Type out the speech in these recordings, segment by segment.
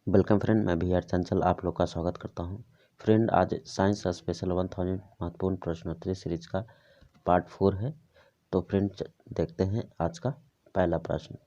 Welcome friend, मैं भी are चंचल आप लोग का स्वागत करता हूं। फ्रेंड, आज साइंस का स्पेशल 1000 महत्वपूर्ण प्रश्नोत्तरी सीरीज का पार्ट 4 है। तो फ्रेंड देखते हैं आज का पहला प्रश्न।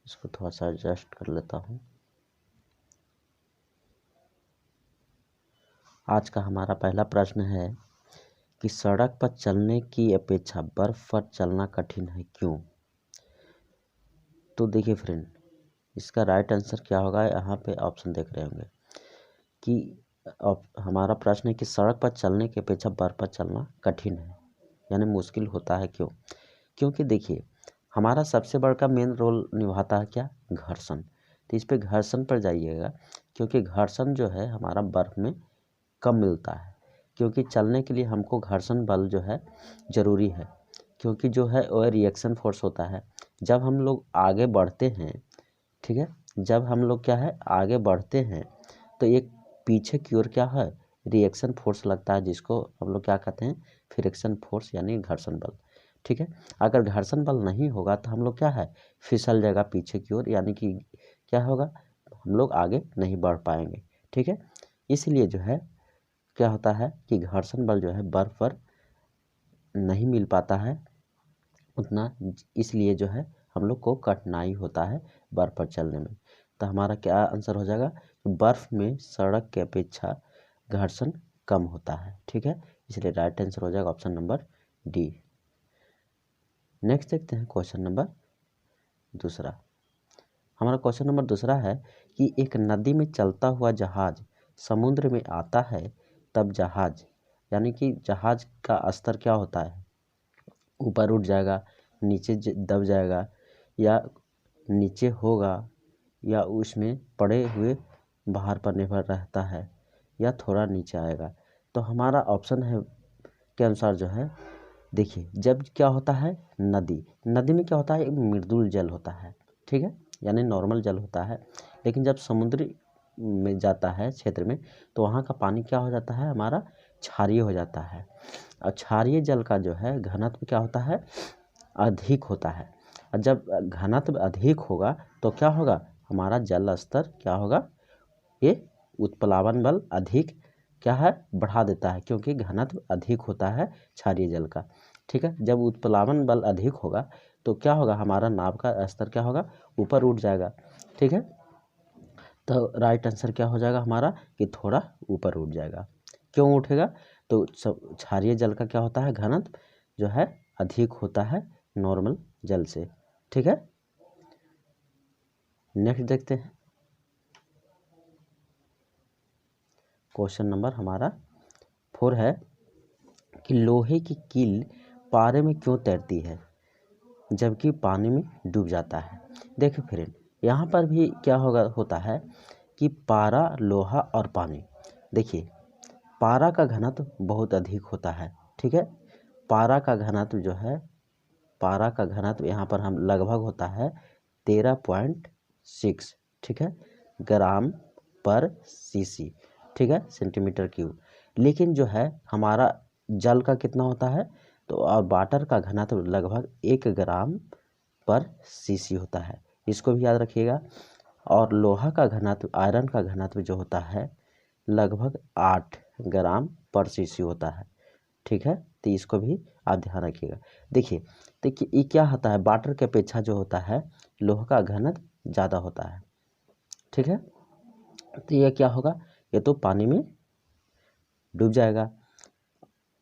इसको थोड़ा सा एडजस्ट कर लेता हूं। आज का हमारा पहला प्रश्न है कि सड़क पर चलने की अपेक्षा बर्फ पर चलना कठिन है, क्यों? तो देखिए फ्रेंड, इसका राइट आंसर क्या होगा। यहाँ पे ऑप्शन देख रहे होंगे कि हमारा प्रश्न है कि सड़क पर चलने की अपेक्षा बर्फ पर चलना कठिन है, यानी मुश्किल होता है। क्यों? क्योंकि देखिए, हमारा सबसे बड़ा मेन रोल निभाता है क्या? घर्षण। तो इस पे घर्षण पर जाइएगा, क्योंकि घर्षण जो है हमारा बर्फ में कम मिलता है। क्योंकि चलने के लिए हमको घर्षण बल जो है ज़रूरी है, क्योंकि जो है वो रिएक्शन फोर्स होता है। जब हम लोग आगे बढ़ते हैं, ठीक है, जब हम लोग क्या है आगे बढ़ते हैं तो एक पीछे की ओर क्या है रिएक्शन फोर्स लगता है, जिसको हम लोग क्या कहते हैं? फ्रिक्शन फोर्स, यानी घर्षण बल। ठीक है, अगर घर्षण बल नहीं होगा तो हम लोग क्या है फिसल जाएगा पीछे की ओर, यानी कि क्या होगा, हम लोग आगे नहीं बढ़ पाएंगे। ठीक है, इसलिए जो है क्या होता है कि घर्षण बल जो है बर्फ पर नहीं मिल पाता है उतना, इसलिए जो है हम लोग को कठिनाई होता है बर्फ पर चलने में। तो हमारा क्या आंसर हो जाएगा? बर्फ में सड़क की अपेक्षा घर्षण कम होता है। ठीक है, इसलिए राइट आंसर हो जाएगा ऑप्शन नंबर डी। नेक्स्ट देखते हैं क्वेश्चन नंबर दूसरा। हमारा क्वेश्चन नंबर दूसरा है कि एक नदी में चलता हुआ जहाज समुद्र में आता है, तब जहाज यानी कि जहाज का स्तर क्या होता है? ऊपर उठ जाएगा, नीचे दब जाएगा, या नीचे होगा, या उसमें पड़े हुए बाहर पर निर्भर रहता है, या थोड़ा नीचे आएगा। तो हमारा ऑप्शन है के अनुसार जो है, देखिए, जब क्या होता है नदी में क्या होता है, एक मृदुल जल होता है। ठीक है, यानी नॉर्मल जल होता है। लेकिन जब समुद्र में जाता है क्षेत्र में, तो वहाँ का पानी क्या हो जाता है, हमारा क्षारीय हो जाता है। और क्षारीय जल का जो है घनत्व क्या होता है, अधिक होता है। और जब घनत्व अधिक होगा तो क्या होगा, हमारा जल स्तर क्या होगा, ये उत्प्लावन बल अधिक क्या है बढ़ा देता है, क्योंकि घनत्व अधिक होता है क्षारीय जल का। ठीक है, जब उत्प्लावन बल अधिक होगा तो क्या होगा, हमारा नाव का स्तर क्या होगा, ऊपर उठ जाएगा। ठीक है, तो राइट आंसर क्या हो जाएगा हमारा कि थोड़ा ऊपर उठ जाएगा। क्यों उठेगा? तो क्षारीय जल का क्या होता है, घनत्व जो है अधिक होता है नॉर्मल जल से। ठीक है, नेक्स्ट देखते हैं क्वेश्चन नंबर हमारा 4 है कि लोहे की कील पारे में क्यों तैरती है जबकि पानी में डूब जाता है? देखिए फ्रेंड, यहाँ पर भी क्या होता है कि पारा, लोहा और पानी, देखिए पारा का घनत्व बहुत अधिक होता है। ठीक है, पारा का घनत्व जो है, पारा का घनत्व यहाँ पर हम लगभग होता है 13.6, ठीक है, ग्राम पर सीसी, ठीक है, सेंटीमीटर क्यूब। लेकिन जो है हमारा जल का कितना होता है, तो और वाटर का घनत्व लगभग 1 ग्राम पर सीसी होता है, इसको भी याद रखिएगा। और लोहा का घनत्व, आयरन का घनत्व जो होता है लगभग 8 ग्राम पर सीसी होता है। ठीक है, तो इसको भी आप ध्यान रखिएगा। देखिए ये क्या होता है, वाटर की अपेक्षा जो होता है लोहा का घनत्व ज़्यादा होता है। ठीक है, तो ये क्या होगा, ये तो पानी में डूब जाएगा।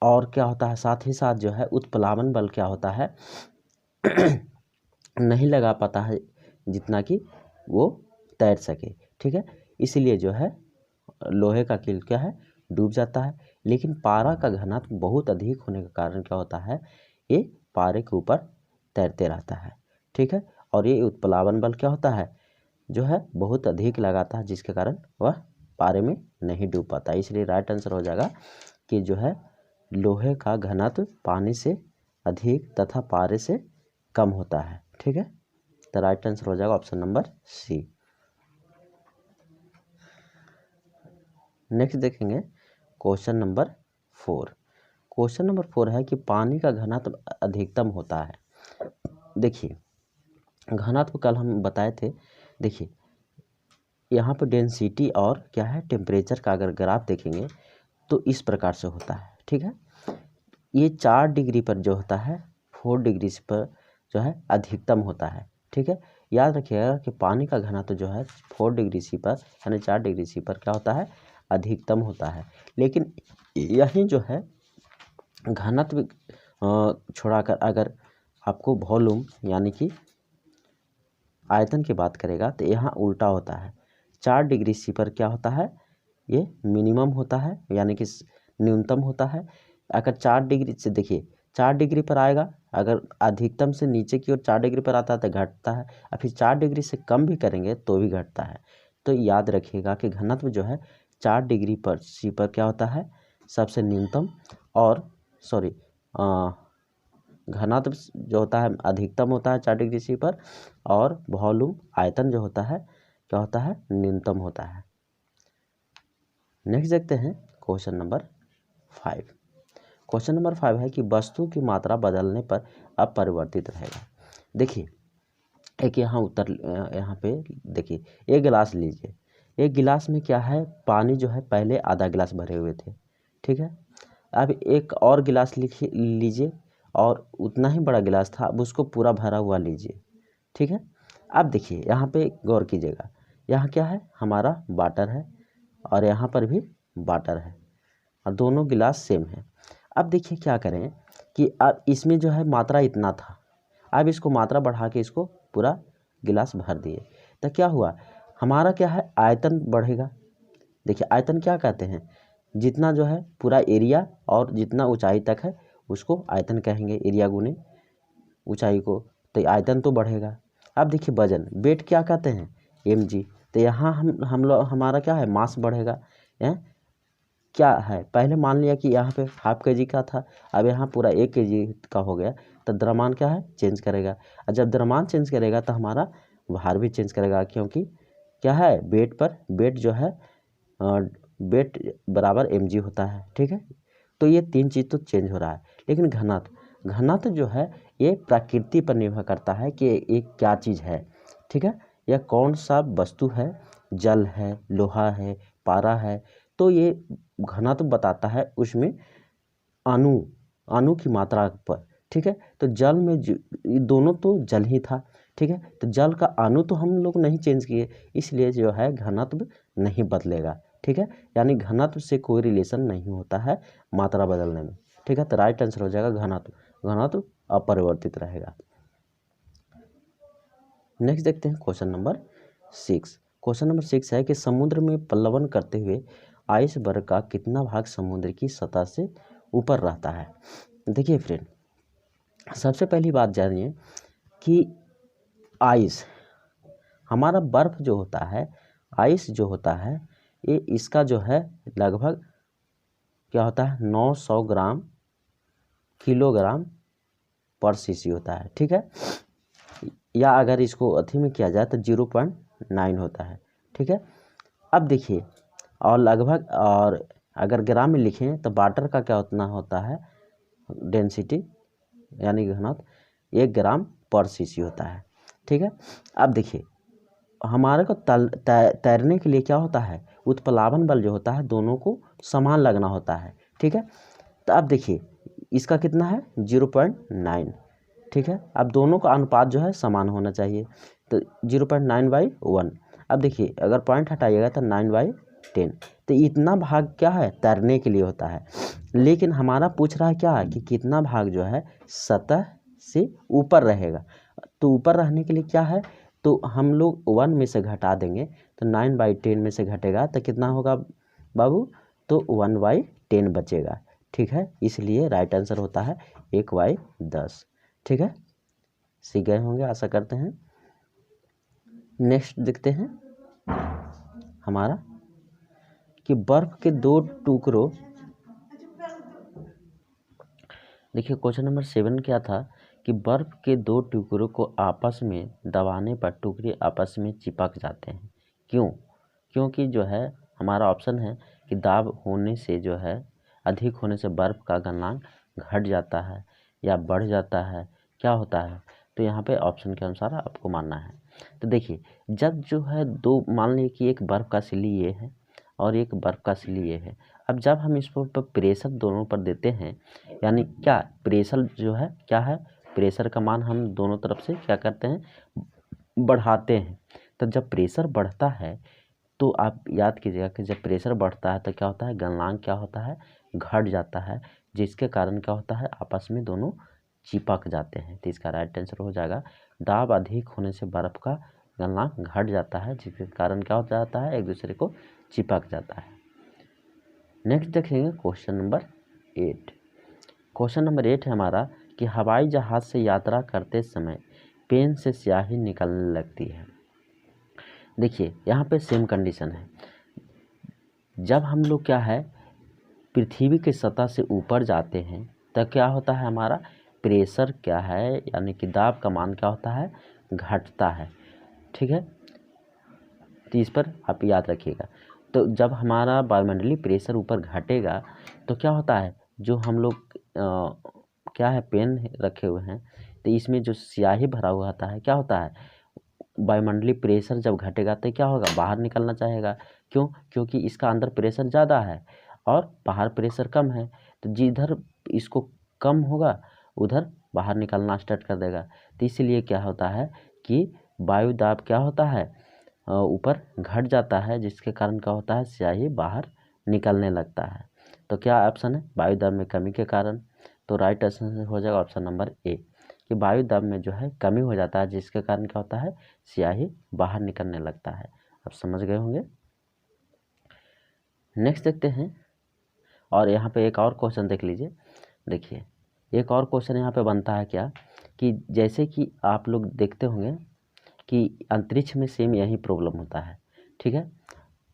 और क्या होता है, साथ ही साथ जो है उत्प्लावन बल क्या होता है नहीं लगा पाता है जितना कि वो तैर सके। ठीक है, इसीलिए जो है लोहे का कील क्या है, डूब जाता है। लेकिन पारा का घनत्व बहुत अधिक होने के कारण क्या होता है, ये पारे के ऊपर तैरते रहता है। ठीक है, और ये उत्प्लावन बल क्या होता है, जो है बहुत अधिक लगाता है, जिसके कारण वह पारे में नहीं डूब पाता। इसलिए राइट आंसर हो जाएगा कि जो है लोहे का घनत्व पानी से अधिक तथा पारे से कम होता है। ठीक है, तो राइट आंसर हो जाएगा ऑप्शन नंबर सी। नेक्स्ट देखेंगे क्वेश्चन नंबर 4। क्वेश्चन नंबर 4 है कि पानी का घनत्व अधिकतम होता है। देखिए, घनत्व कल हम बताए थे देखिए यहाँ पर डेंसिटी और क्या है टेम्परेचर का अगर ग्राफ देखेंगे तो इस प्रकार से होता है, ठीक है। ये 4 डिग्री पर जो होता है 4 डिग्री पर जो है अधिकतम होता है, ठीक है। याद रखिएगा कि पानी का घनत्व जो है 4 डिग्री सी पर यानी 4 डिग्री सी पर क्या होता है, अधिकतम होता है। लेकिन यही जो है घनत्व छोड़ाकर अगर आपको वॉल्यूम यानी कि आयतन की बात करेगा तो यहाँ उल्टा होता है। 4 डिग्री सी पर क्या होता है, ये मिनिमम होता है यानी कि न्यूनतम होता है। अगर 4 डिग्री से देखिए 4 डिग्री पर आएगा, अगर अधिकतम से नीचे की ओर 4 डिग्री पर आता है तो घटता है, और फिर 4 डिग्री से कम भी करेंगे तो भी घटता है। तो याद रखिएगा कि घनत्व जो है 4 डिग्री पर सी पर क्या होता है, सबसे न्यूनतम, और सॉरी घनत्व जो होता है अधिकतम होता है 4 डिग्री सी पर, और वॉल्यूम आयतन जो होता है क्या होता है, न्यूनतम होता है। नेक्स्ट देखते हैं क्वेश्चन नंबर 5। क्वेश्चन नंबर 5 है कि वस्तु की मात्रा बदलने पर अपरिवर्तित रहेगा। देखिए एक यहाँ उत्तर यहाँ पे देखिए, एक गिलास लीजिए, एक गिलास में क्या है, पानी जो है पहले आधा गिलास भरे हुए थे, ठीक है। अब एक और गिलास लीजिए और उतना ही बड़ा गिलास था, अब उसको पूरा भरा हुआ लीजिए, ठीक है। अब देखिए यहाँ पे गौर कीजिएगा, यहाँ क्या है, हमारा वाटर है और यहाँ पर भी वाटर है और दोनों गिलास सेम है। अब देखिए क्या करें कि अब इसमें जो है मात्रा इतना था, अब इसको मात्रा बढ़ा के इसको पूरा गिलास भर दिए, तो क्या हुआ, हमारा क्या है, आयतन बढ़ेगा। देखिए आयतन क्या कहते हैं, जितना जो है पूरा एरिया और जितना ऊंचाई तक है उसको आयतन कहेंगे, एरिया गुने ऊंचाई को, तो आयतन तो बढ़ेगा। अब देखिए वजन, वेट क्या कहते हैं, mg, तो यहाँ हम लोग हमारा क्या है, मास बढ़ेगा। क्या है, पहले मान लिया कि यहाँ पे ½ kg का था, अब यहाँ पूरा 1 kg का हो गया, तो द्रव्यमान क्या है, चेंज करेगा। और जब द्रव्यमान चेंज करेगा तो हमारा भार भी चेंज करेगा, क्योंकि क्या है, वेट जो है वेट बराबर mg होता है, ठीक है। तो ये 3 चीज़ तो चेंज हो रहा है। लेकिन घनत्व जो है ये प्रकृति पर निर्भर करता है कि ये क्या चीज़ है, ठीक है, यह कौन सा वस्तु है, जल है, लोहा है, पारा है, तो ये घनत्व बताता है उसमें अणु की मात्रा पर, ठीक है। तो जल में ये दोनों तो जल ही था, ठीक है, तो जल का अणु तो हम लोग नहीं चेंज किए, इसलिए जो है घनत्व नहीं बदलेगा, ठीक है। यानी घनत्व से कोई रिलेशन नहीं होता है मात्रा बदलने में, ठीक है। तो राइट आंसर हो जाएगा घनत्व अपरिवर्तित रहेगा। नेक्स्ट देखते हैं क्वेश्चन नंबर 6। क्वेश्चन नंबर 6 है कि समुद्र में प्लवन करते हुए आइसबर्ग का कितना भाग समुद्र की सतह से ऊपर रहता है। देखिए फ्रेंड, सबसे पहली बात जानिए कि आइस, हमारा बर्फ जो होता है, आइस जो होता है, ये इसका जो है लगभग क्या होता है, 900 किलोग्राम पर cc होता है, ठीक है। या अगर इसको अथी में किया जाए तो 0.9 होता है, ठीक है। अब देखिए, और लगभग, और अगर ग्राम में लिखें तो वाटर का क्या उतना होता है, डेंसिटी यानी घनत्व 1 ग्राम पर cc होता है, ठीक है। अब देखिए हमारे को तैरने के लिए क्या होता है, उत्प्लावन बल जो होता है दोनों को समान लगना होता है, ठीक है। तो अब देखिए इसका कितना है, 0.9, ठीक है। अब दोनों का अनुपात जो है समान होना चाहिए, तो 0.9/1। अब देखिए अगर पॉइंट हटाइएगा तो 9/10, तो इतना भाग क्या है, तैरने के लिए होता है। लेकिन हमारा पूछ रहा है क्या है कि कितना भाग जो है सतह से ऊपर रहेगा, तो ऊपर रहने के लिए क्या है, तो हम लोग 1 में से घटा देंगे, तो 9/10 में से घटेगा तो कितना होगा बाबू, तो 1/10 बचेगा, ठीक है। इसलिए राइट आंसर होता है 1/10, ठीक है। सीख गए होंगे आशा करते हैं। नेक्स्ट देखते हैं हमारा कि बर्फ के 2 टुकड़ों, देखिए क्वेश्चन नंबर 7 क्या था कि बर्फ के 2 टुकड़ों को आपस में दबाने पर टुकड़े आपस में चिपक जाते हैं, क्यों। क्योंकि जो है हमारा ऑप्शन है कि दाब होने से जो है अधिक होने से बर्फ का गलनांक घट जाता है या बढ़ जाता है, क्या होता है, तो यहाँ पे ऑप्शन के अनुसार आपको मानना है। तो देखिए जब जो है दो, मान लीजिए कि एक बर्फ़ का सिल्ली ये है और एक बर्फ़ का सिल्ली ये है। अब जब हम इस पर प्रेशर दोनों पर देते हैं, यानी क्या प्रेशर जो है क्या है, प्रेशर का मान हम दोनों तरफ से क्या करते हैं, बढ़ाते हैं। तो जब प्रेशर बढ़ता है तो आप याद कीजिएगा कि जब प्रेशर बढ़ता है तो क्या होता है, गलनांक क्या होता है, घट जाता है, जिसके कारण क्या होता है, आपस में दोनों चिपक जाते हैं। तो इसका राइट आंसर हो जाएगा, दाब अधिक होने से बर्फ़ का गलनांक घट जाता है, जिसके कारण क्या हो जाता है, एक दूसरे को चिपक जाता है। नेक्स्ट देखेंगे क्वेश्चन नंबर 8। क्वेश्चन नंबर 8 है हमारा कि हवाई जहाज़ से यात्रा करते समय पेन से स्याही निकलने लगती है। देखिए यहाँ पे सेम कंडीशन है। जब हम लोग क्या है, पृथ्वी की सतह से ऊपर जाते हैं तो क्या होता है, हमारा प्रेशर क्या है, यानी कि दाब का मान क्या होता है, घटता है। ठीक है, तो इस पर आप याद रखिएगा। तो जब हमारा वायुमंडलीय प्रेशर ऊपर घटेगा तो क्या होता है, जो हम लोग क्या है, पेन रखे हुए हैं, तो इसमें जो स्याही भरा हुआ आता है, क्या होता है, वायुमंडलीय प्रेशर जब घटेगा तो क्या होगा, बाहर निकलना चाहेगा। क्यों, क्योंकि इसका अंदर प्रेशर ज़्यादा है और बाहर प्रेशर कम है। तो जिधर इसको कम होगा उधर बाहर निकलना स्टार्ट कर देगा। तो इसलिए क्या होता है कि वायु दाब क्या होता है, ऊपर घट जाता है, जिसके कारण क्या होता है, स्याही बाहर निकलने लगता है। तो क्या ऑप्शन है, वायु दाब में कमी के कारण। तो राइट आंसर हो जाएगा ऑप्शन नंबर ए, कि वायु दाब में जो है कमी हो जाता है, जिसके कारण क्या होता है, स्याही बाहर निकलने लगता है। आप समझ गए होंगे। नेक्स्ट देखते हैं, और यहाँ पे एक और क्वेश्चन देख लीजिए। देखिए एक और क्वेश्चन यहाँ पे बनता है क्या, कि जैसे कि आप लोग देखते होंगे कि अंतरिक्ष में सेम यही प्रॉब्लम होता है। ठीक है,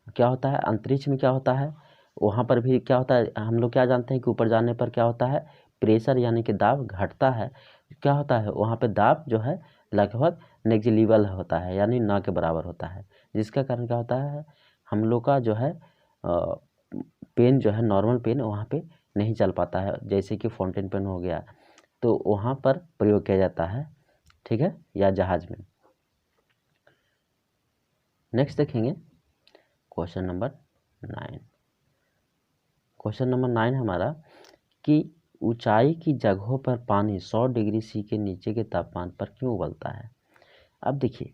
क्या होता है अंतरिक्ष में, क्या होता है वहाँ पर भी क्या होता है, हम लोग क्या जानते हैं कि ऊपर जाने पर क्या होता है, प्रेशर यानी कि दाब घटता है। क्या होता है वहाँ पे, दाब जो है लगभग नेग्लिजिबल होता है, यानी ना के बराबर होता है, जिसका कारण क्या होता है, हम लोग का जो है पेन जो है, नॉर्मल पेन वहाँ पे नहीं चल पाता है। जैसे कि फाउंटेन पेन हो गया तो वहाँ पर प्रयोग किया जाता है। ठीक है, या जहाज में। नेक्स्ट देखेंगे क्वेश्चन नंबर 9। क्वेश्चन नंबर 9 हमारा कि ऊंचाई की जगहों पर पानी 100 डिग्री सी के नीचे के तापमान पर क्यों उबलता है। अब देखिए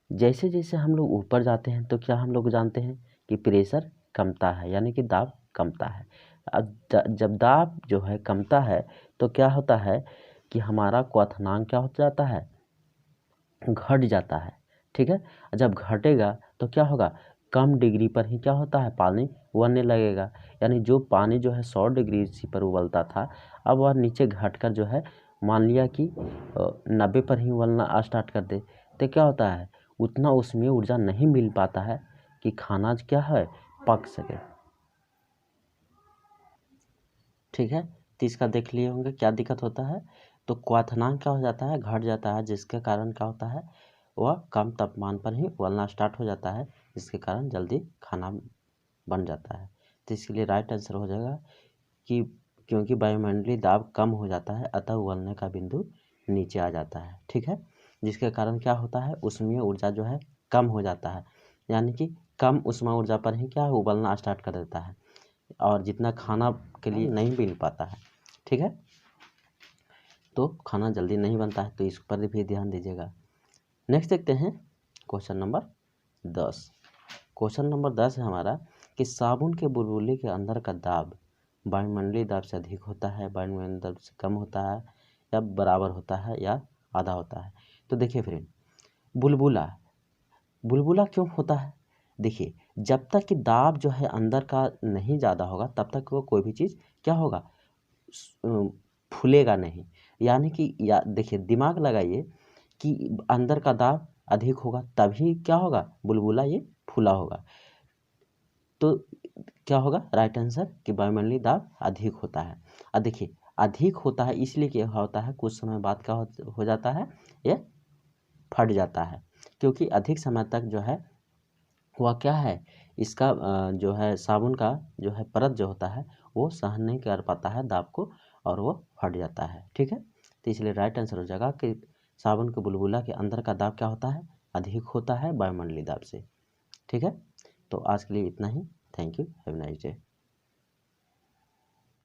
जैसे जैसे हम लोग ऊपर जाते हैं तो क्या हम लोग जानते हैं कि प्रेशर कमता है, यानी कि दाब कमता है। अब जब दाब जो है कमता है तो क्या होता है कि हमारा क्वथनांक क्या हो जाता है, घट जाता है। ठीक है, जब घटेगा तो क्या होगा, कम डिग्री पर ही क्या होता है, पानी उबलने लगेगा। यानी जो पानी जो है 100 डिग्री सी पर उबलता था, अब वह नीचे घटकर जो है मान लिया कि 90 पर ही उबलना स्टार्ट कर दे, तो क्या होता है, उतना उसमें ऊर्जा नहीं मिल पाता है कि खाना क्या है, पक सके। ठीक है, तो इसका देख लिए होंगे क्या दिक्कत होता है। तो क्वथनांक क्या हो जाता है, घट जाता है, जिसके कारण क्या होता है, वह कम तापमान पर ही उबलना स्टार्ट हो जाता है, जिसके कारण जल्दी खाना बन जाता है। तो इसके लिए राइट आंसर हो जाएगा कि क्योंकि वायुमंडलीय दाब कम हो जाता है, अतः उबलने का बिंदु नीचे आ जाता है। ठीक है, जिसके कारण क्या होता है, उसमें ऊर्जा जो है कम हो जाता है, यानी कि कम ऊष्मा ऊर्जा पर ही क्या उबलना स्टार्ट कर देता है, और जितना खाना के लिए नहीं मिल पाता है। ठीक है, तो खाना जल्दी नहीं बनता है, तो इस पर भी ध्यान दीजिएगा। नेक्स्ट देखते हैं क्वेश्चन नंबर 10। क्वेश्चन नंबर 10 है हमारा कि साबुन के बुलबुले के अंदर का दाब वायुमंडलीय दाब से अधिक होता है, वायुमंडलीय दाब से कम होता है, या बराबर होता है, या आधा होता है। तो देखिए फ्रेंड, बुलबुला बुलबुला क्यों होता है, देखिए जब तक कि दाब जो है अंदर का नहीं ज़्यादा होगा तब तक वो कोई भी चीज़ क्या होगा, फूलेगा नहीं। यानी कि या देखिए दिमाग लगाइए कि अंदर का दाब अधिक होगा तभी क्या होगा, बुलबुला ये फूला होगा। तो क्या होगा राइट आंसर, कि वायुमंडलीय दाब अधिक होता है। अब देखिए अधिक होता है इसलिए क्या होता है, कुछ समय बाद क्या हो जाता है, ये फट जाता है, क्योंकि अधिक समय तक जो है वह क्या है, इसका जो है साबुन का जो है परत जो होता है वो सहन नहीं कर पाता है दाब को, और वो फट जाता है। ठीक है, तो इसलिए राइट आंसर हो जाएगा कि साबुन के बुलबुला के अंदर का दाब क्या होता है, अधिक होता है वायुमंडलीय दाब से। ठीक है, तो आज के लिए इतना ही। Thank you, have nice day.